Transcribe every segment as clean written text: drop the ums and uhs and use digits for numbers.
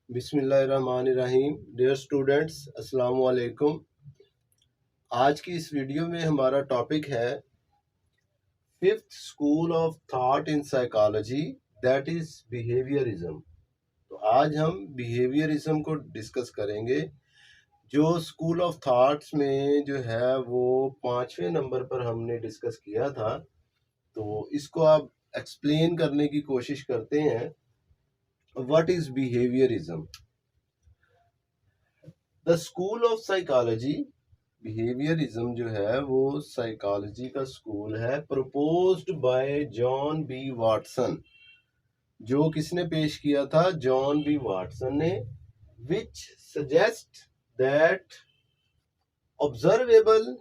बिस्मिल्लाहिर्रहमानिर्रहीम। Dear students, अस्सलाम वालेकुम। आज की इस वीडियो में हमारा टॉपिक है fifth school of thought in psychology, that is behaviourism. तो आज हम बिहेवियरिज्म को डिस्कस करेंगे। जो स्कूल ऑफ थॉट्स में जो है वो 5वें नंबर पर हमने डिस्कस किया था, तो इसको आप एक्सप्लेन करने की कोशिश करते हैं। What is behaviourism? The school of psychology, behaviourism जो है वो साइकोलॉजी का स्कूल है, proposed by John B Watson. जो किसने पेश किया था? जॉन बी वाटसन ने। Which suggest that observable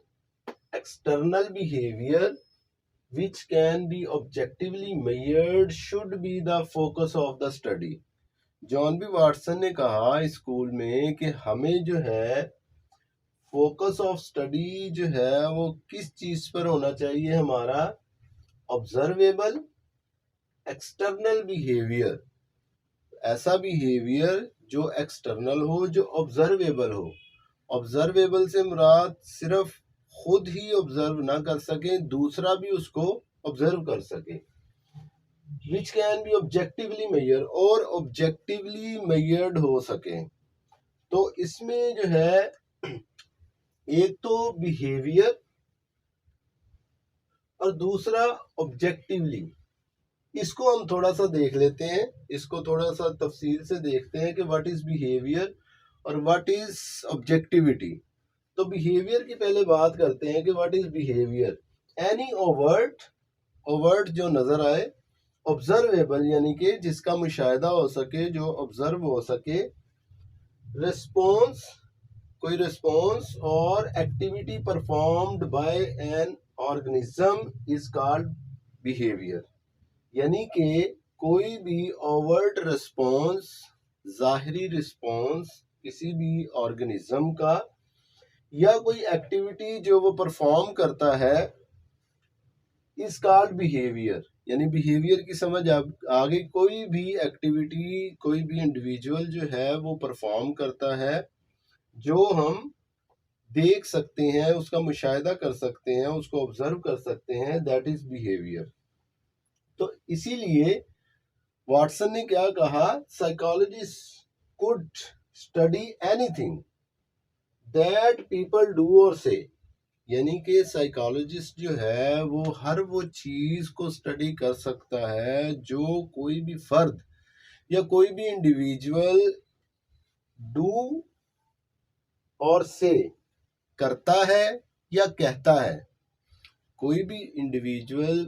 external behaviour which can be objectively measured should be the focus of the study। John B Watson ने कहा स्कूल में कि हमें जो है फोकस ऑफ स्टडी जो है वो किस चीज पर होना चाहिए हमारा? ऑब्जर्वेबल एक्सटर्नल बिहेवियर, ऐसा बिहेवियर जो एक्सटर्नल हो, जो ऑब्जर्वेबल हो। ऑब्जर्वेबल से मुराद सिर्फ खुद ही ऑब्जर्व ना कर सके, दूसरा भी उसको ऑब्जर्व कर सके। Which can be objectively measure, और ऑब्जेक्टिवली मेजर्ड हो सके। तो इसमें जो है एक तो बिहेवियर और दूसरा ऑब्जेक्टिवली। इसको हम थोड़ा सा देख लेते हैं, इसको थोड़ा सा तफसील से देखते हैं कि व्हाट इज बिहेवियर और व्हाट इज ऑब्जेक्टिविटी। तो बिहेवियर की पहले बात करते हैं कि what is behaviour. Any overt जो नजर आए, ऑब्जर्वेबल यानी कि जिसका मुशाहिदा हो सके, जो ऑब्जर्व हो सके। रिस्पॉन्स, कोई रिस्पॉन्स और activity performed by an organism is called behaviour. यानी कि कोई भी ओवर्ट रिस्पॉन्स, जाहिरी रिस्पॉन्स किसी भी ऑर्गेनिज्म का, या कोई एक्टिविटी जो वो परफॉर्म करता है, इज कॉल्ड बिहेवियर। यानी बिहेवियर की समझ अब आगे कोई भी एक्टिविटी, कोई भी इंडिविजुअल जो है वो परफॉर्म करता है, जो हम देख सकते हैं, उसका मुशाहिदा कर सकते हैं, उसको ऑब्जर्व कर सकते हैं, दैट इज बिहेवियर। तो इसीलिए वाटसन ने क्या कहा? Psychologist could study anything that people do और से। यानी कि साइकोलॉजिस्ट जो है वो हर वो चीज को स्टडी कर सकता है जो कोई भी फर्द या कोई भी इंडिविजुअल डू और से करता है या कहता है। कोई भी इंडिविजुअल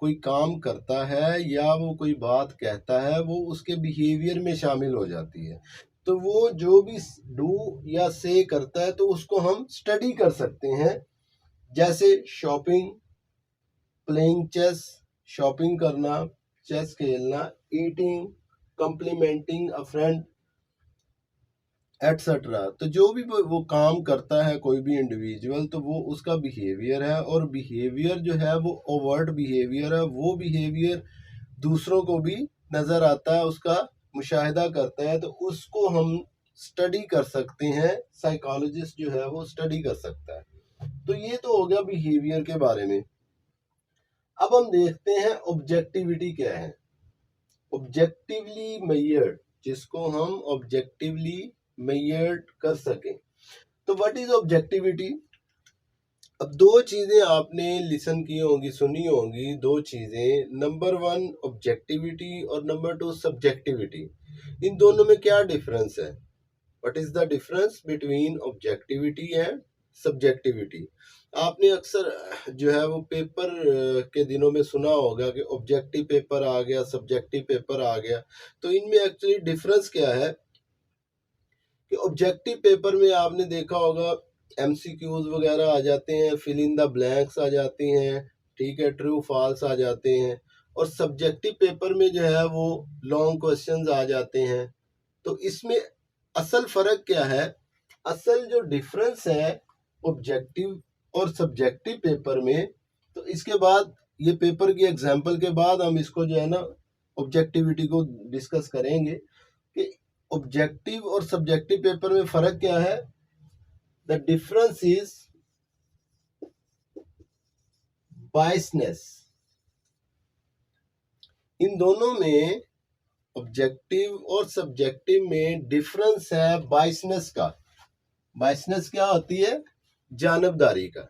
कोई काम करता है या वो कोई बात कहता है, वो उसके बिहेवियर में शामिल हो जाती है। तो वो जो भी डू या से करता है तो उसको हम स्टडी कर सकते हैं। जैसे शॉपिंग, प्लेइंग चेस, शॉपिंग करना, चेस खेलना, ईटिंग, कम्प्लीमेंटिंग अ फ्रेंड, एटसेट्रा। तो जो भी वो काम करता है कोई भी इंडिविजुअल, तो वो उसका बिहेवियर है। और बिहेवियर जो है वो ओवर्ट बिहेवियर है, वो बिहेवियर दूसरों को भी नजर आता है, उसका मुशाहिदा करता है, तो उसको हम स्टडी कर सकते हैं। साइकोलॉजिस्ट जो है वो स्टडी कर सकता है। तो ये तो हो गया बिहेवियर के बारे में। अब हम देखते हैं ऑब्जेक्टिविटी क्या है। ऑब्जेक्टिवली मेजर्ड, जिसको हम ऑब्जेक्टिवली मेजर्ड कर सकें। तो व्हाट इज ऑब्जेक्टिविटी? अब दो चीजें आपने लिसन की होंगी, सुनी होंगी, दो चीजें। नंबर 1 ऑब्जेक्टिविटी और नंबर 2 सब्जेक्टिविटी। इन दोनों में क्या डिफरेंस है? What is the difference between objectivity and subjectivity? आपने अक्सर जो है वो पेपर के दिनों में सुना होगा कि ऑब्जेक्टिव पेपर आ गया, सब्जेक्टिव पेपर आ गया। तो इनमें एक्चुअली डिफरेंस क्या है कि ऑब्जेक्टिव पेपर में आपने देखा होगा एमसीक्यूज वगैरह आ जाते हैं, फिल इन द ब्लैंक्स आ जाती हैं, ठीक है, ट्रू फॉल्स आ जाते हैं। और सब्जेक्टिव पेपर में जो है वो लॉन्ग क्वेश्चंस आ जाते हैं। तो इसमें असल फर्क क्या है? असल जो डिफरेंस है ऑब्जेक्टिव और सब्जेक्टिव पेपर में, तो इसके बाद ये पेपर की एग्जांपल के बाद हम इसको जो है ना ऑब्जेक्टिविटी को डिस्कस करेंगे कि ऑब्जेक्टिव और सब्जेक्टिव पेपर में फर्क क्या है? The difference is biasness. इन दोनों में, ऑब्जेक्टिव और सब्जेक्टिव में डिफरेंस है बायसनेस का। बायसनेस क्या होती है? जानबदारी का।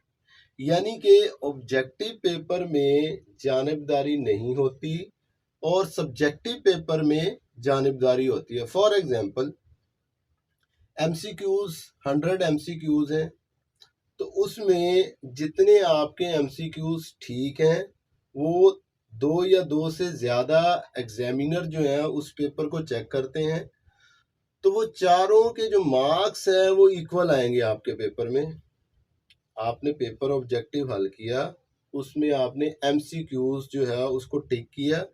यानी कि ऑब्जेक्टिव पेपर में जानबदारी नहीं होती और सब्जेक्टिव पेपर में जानबदारी होती है। फॉर एग्जांपल, एमसीक्यूज 100 एमसीक्यूज हैं, तो उसमें जितने आपके एमसीक्यूज ठीक हैं, वो 2 या 2 से ज़्यादा एग्जामिनर जो है उस पेपर को चेक करते हैं, तो वो चारों के जो मार्क्स हैं वो इक्वल आएंगे आपके पेपर में। आपने पेपर ऑब्जेक्टिव हल किया, उसमें आपने एमसीक्यूज जो है उसको टिक किया,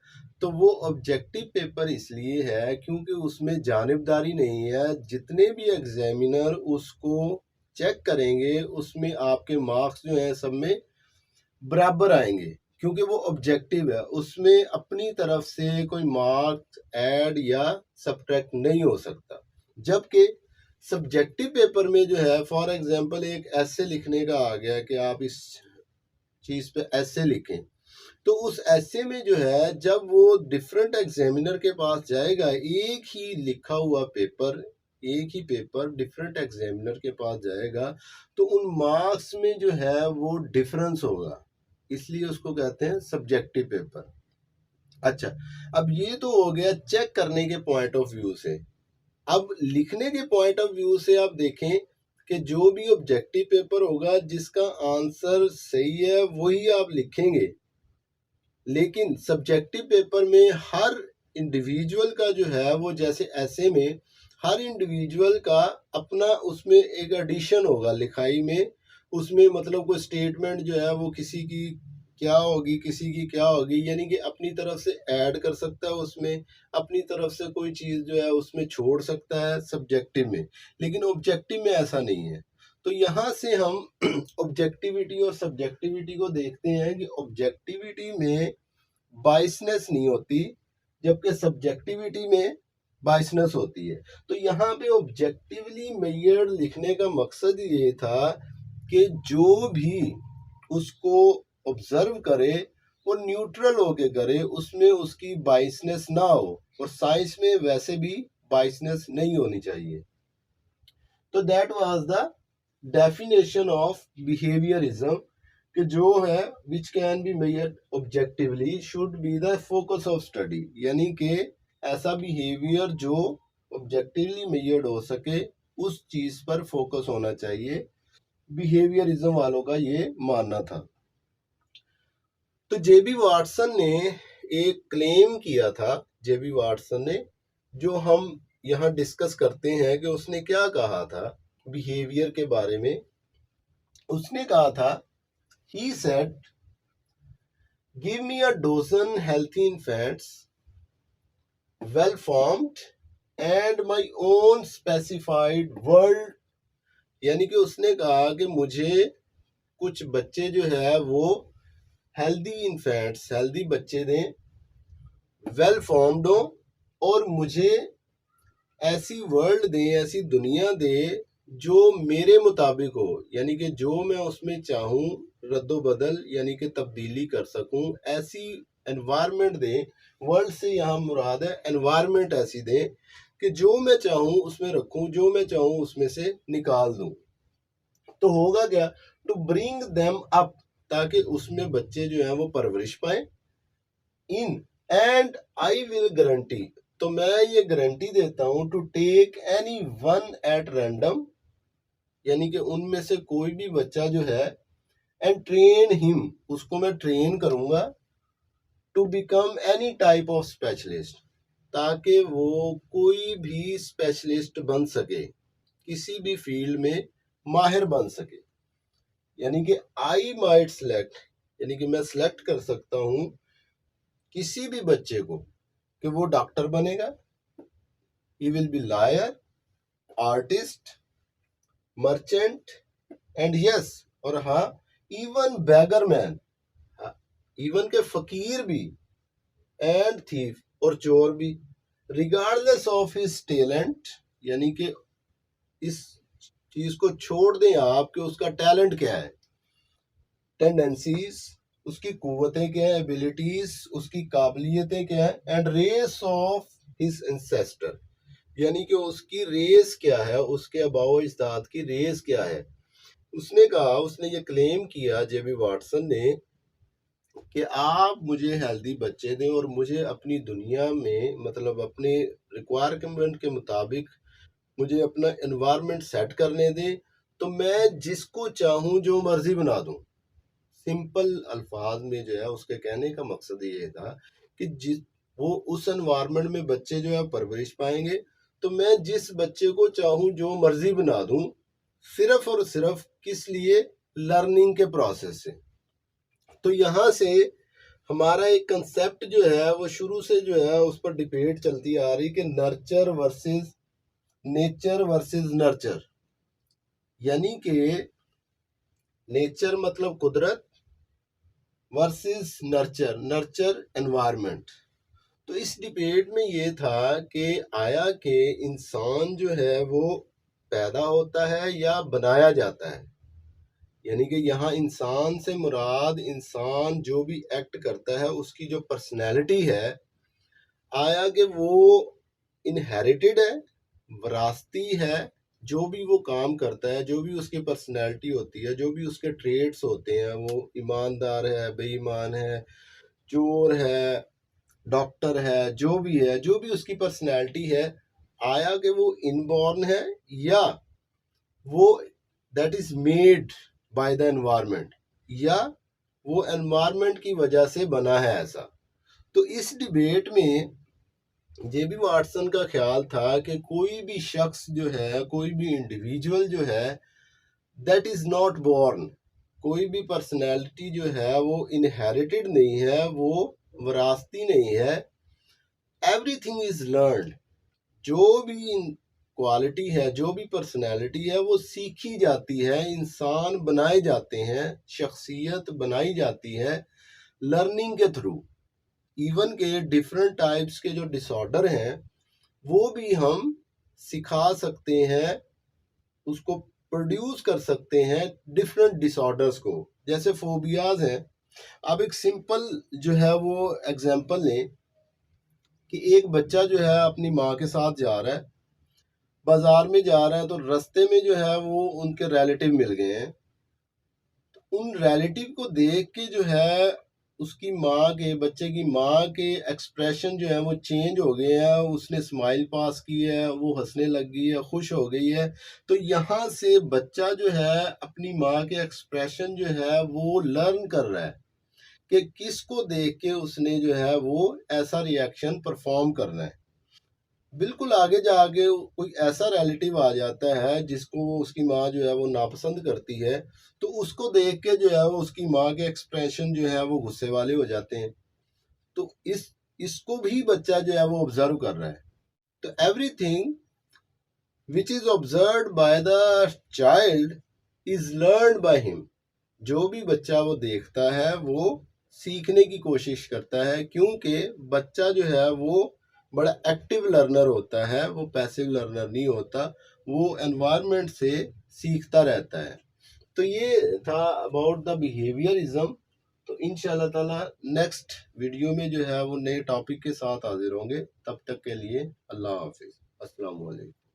तो वो ऑब्जेक्टिव पेपर इसलिए है क्योंकि उसमें जानिबदारी नहीं है। जितने भी एग्जामिनर उसको चेक करेंगे उसमें आपके मार्क्स जो हैं सब में बराबर आएंगे, क्योंकि वो ऑब्जेक्टिव है, उसमें अपनी तरफ से कोई मार्क्स ऐड या सब्ट्रैक्ट नहीं हो सकता। जबकि सब्जेक्टिव पेपर में जो है, फॉर एग्जांपल एक ऐसे लिखने का आ गया कि आप इस चीज़ पे ऐसे लिखें, तो उस ऐसे में जो है जब वो डिफरेंट एग्जामिनर के पास जाएगा, एक ही लिखा हुआ पेपर, एक ही पेपर डिफरेंट एग्जामिनर के पास जाएगा, तो उन मार्क्स में जो है वो डिफरेंस होगा, इसलिए उसको कहते हैं सब्जेक्टिव पेपर। अच्छा, अब ये तो हो गया चेक करने के पॉइंट ऑफ व्यू से। अब लिखने के पॉइंट ऑफ व्यू से आप देखें कि जो भी ऑब्जेक्टिव पेपर होगा जिसका आंसर सही है वही आप लिखेंगे, लेकिन सब्जेक्टिव पेपर में हर इंडिविजुअल का जो है वो, जैसे ऐसे में हर इंडिविजुअल का अपना उसमें एक एडिशन होगा लिखाई में, उसमें मतलब कोई स्टेटमेंट जो है वो किसी की क्या होगी, किसी की क्या होगी, यानी कि अपनी तरफ से ऐड कर सकता है उसमें, अपनी तरफ से कोई चीज़ जो है उसमें छोड़ सकता है सब्जेक्टिव में, लेकिन ऑब्जेक्टिव में ऐसा नहीं है। तो यहाँ से हम ऑब्जेक्टिविटी और सब्जेक्टिविटी को देखते हैं कि ऑब्जेक्टिविटी में बायसनेस नहीं होती, जबकि सब्जेक्टिविटी में बायसनेस होती है। तो यहाँ पे ऑब्जेक्टिवली मेजर्ड लिखने का मकसद ये था कि जो भी उसको ऑब्जर्व करे वो न्यूट्रल होके करे, उसमें उसकी बायसनेस ना हो, और साइंस में वैसे भी बायसनेस नहीं होनी चाहिए। तो that was the definition of behaviourism, कि जो है विच can be measured objectively should be the focus of study, यानी कि ऐसा बिहेवियर जो ऑब्जेक्टिवली मेजर्ड हो सके उस चीज पर फोकस होना चाहिए। बिहेवियरिज्म वालों का ये मानना था। तो जेबी वाटसन ने एक क्लेम किया था, जेबी वाटसन ने, जो हम यहाँ डिस्कस करते हैं कि उसने क्या कहा था बिहेवियर के बारे में। उसने कहा था, he said, give me a dozen healthy infants, well formed and my own specified world, यानी कि उसने कहा कि मुझे कुछ बच्चे जो है वो हेल्दी इन्फेंट्स, हेल्दी बच्चे दें, वेल फॉर्म्ड हो, और मुझे ऐसी वर्ल्ड दें, ऐसी दुनिया दें जो मेरे मुताबिक हो, यानी कि जो मैं उसमें चाहूँ रद्दोबदल यानी कि तब्दीली कर सकूँ, ऐसी एनवायरनमेंट दें। वर्ल्ड से यहाँ मुराद है एनवायरनमेंट ऐसी दें कि जो मैं चाहूँ उसमें रखूँ, जो मैं चाहूँ उसमें से निकाल दूँ। तो होगा क्या, टू ब्रिंग देम अप, ताकि उसमें बच्चे जो हैं वो परवरिश पाएं। In and I will guarantee, तो मैं ये गारंटी देता हूं, to take any one at random, यानी कि उनमें से कोई भी बच्चा जो है, एंड ट्रेन हिम, उसको मैं ट्रेन करूंगा, to become any type of specialist, ताकि वो कोई भी स्पेशलिस्ट बन सके, किसी भी फील्ड में माहिर बन सके। यानी कि आई माइट सेलेक्ट, यानी कि मैं सेलेक्ट कर सकता हूं किसी भी बच्चे को कि वो डॉक्टर बनेगा, he will be liar, artist, merchant and yes, और हाँ even beggar man, इवन के फकीर भी, एंड थीफ, और चोर भी। रिगार्डलेस ऑफ हिज टैलेंट, यानी कि इस चीज को छोड़ दें आप कि उसका टैलेंट क्या है, टेंडेंसीज, उसकी कुव्वतें क्या है, एबिलिटीज, उसकी काबिलियतें क्या है, and race of his ancestor, यानी कि उसकी रेस क्या है, उसके अबाओ इज्दाद की रेस क्या है। उसने कहा, उसने ये क्लेम किया जेबी वाटसन ने कि आप मुझे हेल्दी बच्चे दें और मुझे अपनी दुनिया में, मतलब अपने रिक्वायरमेंट के मुताबिक मुझे अपना एनवायरनमेंट सेट करने दें, तो मैं जिसको चाहूँ जो मर्जी बना दूं। सिंपल अल्फाज में जो है उसके कहने का मकसद ये था कि जिस वो उस एनवायरनमेंट में बच्चे जो है परवरिश पाएंगे, तो मैं जिस बच्चे को चाहूँ जो मर्जी बना दूं, सिर्फ और सिर्फ किस लिए, लर्निंग के प्रोसेस से। तो यहाँ से हमारा एक कंसेप्ट जो है वो शुरू से जो है उस पर डिबेट चलती आ रही कि nurture versus nature versus nurture, यानी कि नेचर मतलब कुदरत वर्सेस नर्चर, नर्चर एनवायरनमेंट। तो इस डिबेट में ये था कि आया कि इंसान जो है वो पैदा होता है या बनाया जाता है, यानी कि यहाँ इंसान से मुराद इंसान जो भी एक्ट करता है उसकी जो पर्सनैलिटी है, आया कि वो इनहेरिटेड है, विरासती है, जो भी वो काम करता है, जो भी उसकी पर्सनैलिटी होती है, जो भी उसके ट्रेड्स होते हैं, वो ईमानदार है, बेईमान है, चोर है, डॉक्टर है, जो भी है, जो भी उसकी पर्सनैलिटी है, आया कि वो इनबॉर्न है या वो that is made by the environment, या वो एनवायरनमेंट की वजह से बना है ऐसा। तो इस डिबेट में जेबी वाटसन का ख्याल था कि कोई भी शख्स जो है, कोई भी इंडिविजुअल जो है, दैट इज नॉट बॉर्न, कोई भी पर्सनैलिटी जो है वो इनहेरिटेड नहीं है, वो विरासती नहीं है, एवरीथिंग इज लर्नड। जो भी क्वालिटी है, जो भी पर्सनैलिटी है, वो सीखी जाती है, इंसान बनाए जाते हैं, शख्सियत बनाई जाती है लर्निंग के थ्रू। इवन के डिफरेंट टाइप्स के जो डिसऑर्डर हैं वो भी हम सिखा सकते हैं, उसको प्रोड्यूस कर सकते हैं डिफरेंट डिसऑर्डर्स को, जैसे फोबियाज हैं। अब एक सिंपल जो है वो एग्जांपल लें कि एक बच्चा जो है अपनी माँ के साथ जा रहा है, बाजार में जा रहा है, तो रास्ते में जो है वो उनके रिलेटिव मिल गए हैं। तो उन रिलेटिव को देख के जो है उसकी माँ के, बच्चे की माँ के एक्सप्रेशन जो है वो चेंज हो गए हैं, उसने स्माइल पास की है, वो हंसने लग गई है, खुश हो गई है। तो यहाँ से बच्चा जो है अपनी माँ के एक्सप्रेशन जो है वो लर्न कर रहा है कि किसको देख के उसने जो है वो ऐसा रिएक्शन परफॉर्म करना है। बिल्कुल आगे जाके कोई ऐसा रिलेटिव आ जाता है जिसको उसकी माँ जो है वो नापसंद करती है, तो उसको देख के जो है वो उसकी माँ के एक्सप्रेशन जो है वो गुस्से वाले हो जाते हैं। तो इसको भी बच्चा जो है वो ऑब्जर्व कर रहा है। तो everything which is observed by the child is learned by him. जो भी बच्चा वो देखता है वो सीखने की कोशिश करता है, क्योंकि बच्चा जो है वो बड़ा एक्टिव लर्नर होता है, वो पैसिव लर्नर नहीं होता, वो एनवायरनमेंट से सीखता रहता है। तो ये था अबाउट द बिहेवियरिज्म। तो इंशाल्लाह ताला नेक्स्ट वीडियो में जो है वो नए टॉपिक के साथ हाजिर होंगे। तब तक के लिए अल्लाह हाफिज, अस्सलाम वालेकुम।